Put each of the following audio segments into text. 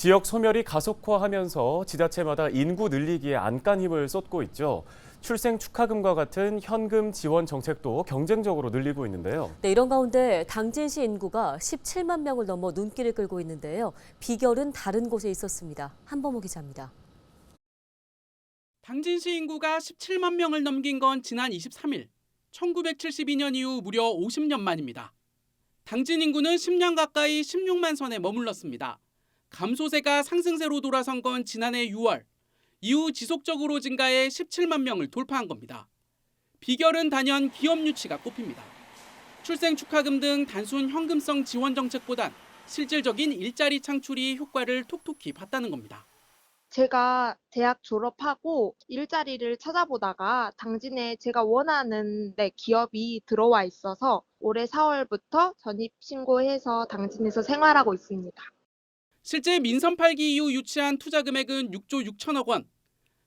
지역 소멸이 가속화하면서 지자체마다 인구 늘리기에 안간 힘을 쏟고 있죠. 출생 축하금과 같은 현금 지원 정책도 경쟁적으로 늘리고 있는데요. 네, 이런 가운데 당진시 인구가 17만 명을 넘어 눈길을 끌고 있는데요. 비결은 다른 곳에 있었습니다. 한범호 기자입니다. 당진시 인구가 17만 명을 넘긴 건 지난 23일, 1972년 이후 무려 50년 만입니다. 당진 인구는 10년 가까이 16만 선에 머물렀습니다. 감소세가 상승세로 돌아선 건 지난해 6월, 이후 지속적으로 증가해 17만 명을 돌파한 겁니다. 비결은 단연 기업 유치가 꼽힙니다. 출생 축하금 등 단순 현금성 지원 정책보단 실질적인 일자리 창출이 효과를 톡톡히 봤다는 겁니다. 제가 대학 졸업하고 일자리를 찾아보다가 당진에 제가 원하는 기업이 들어와 있어서 올해 4월부터 전입 신고해서 당진에서 생활하고 있습니다. 실제 민선 8기 이후 유치한 투자 금액은 6조 6천억 원.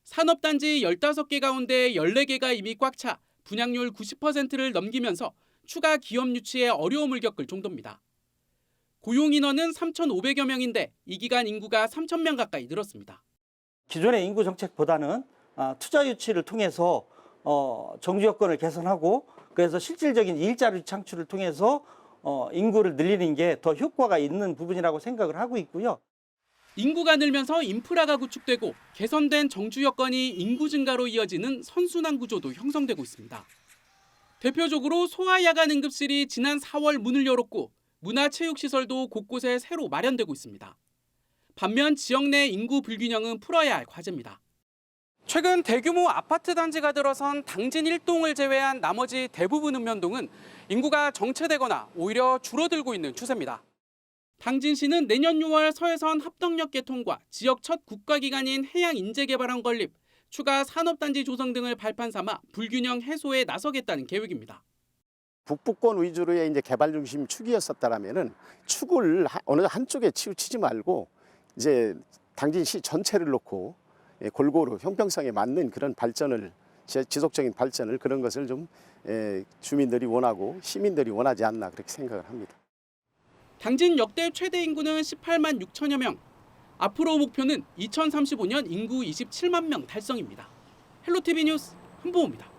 산업단지 15개 가운데 14개가 이미 꽉 차 분양률 90%를 넘기면서 추가 기업 유치에 어려움을 겪을 정도입니다. 고용 인원은 3,500여 명인데 이 기간 인구가 3,000명 가까이 늘었습니다. 기존의 인구 정책보다는 투자 유치를 통해서 정주 여건을 개선하고 그래서 실질적인 일자리 창출을 통해서 인구를 늘리는 게 더 효과가 있는 부분이라고 생각을 하고 있고요. 인구가 늘면서 인프라가 구축되고 개선된 정주 여건이 인구 증가로 이어지는 선순환 구조도 형성되고 있습니다. 대표적으로 소아야간 응급실이 지난 4월 문을 열었고 문화체육시설도 곳곳에 새로 마련되고 있습니다. 반면 지역 내 인구 불균형은 풀어야 할 과제입니다. 최근 대규모 아파트 단지가 들어선 당진 1동을 제외한 나머지 대부분 읍면동은 인구가 정체되거나 오히려 줄어들고 있는 추세입니다. 당진시는 내년 6월 서해선 합덕역 개통과 지역 첫 국가기관인 해양인재개발원 건립, 추가 산업단지 조성 등을 발판 삼아 불균형 해소에 나서겠다는 계획입니다. 북부권 위주로의 이제 개발 중심 축이었었다라면은 축을 어느 한쪽에 치우치지 말고 이제 당진시 전체를 놓고 골고루 형평성에 맞는 그런 발전을 지속적인 발전을 그런 것을 좀 주민들이 원하고 시민들이 원하지 않나 그렇게 생각을 합니다. 당진 역대 최대 인구는 18만 6천여 명. 앞으로 목표는 2035년 인구 27만 명 달성입니다. 헬로티비 뉴스 한보호입니다.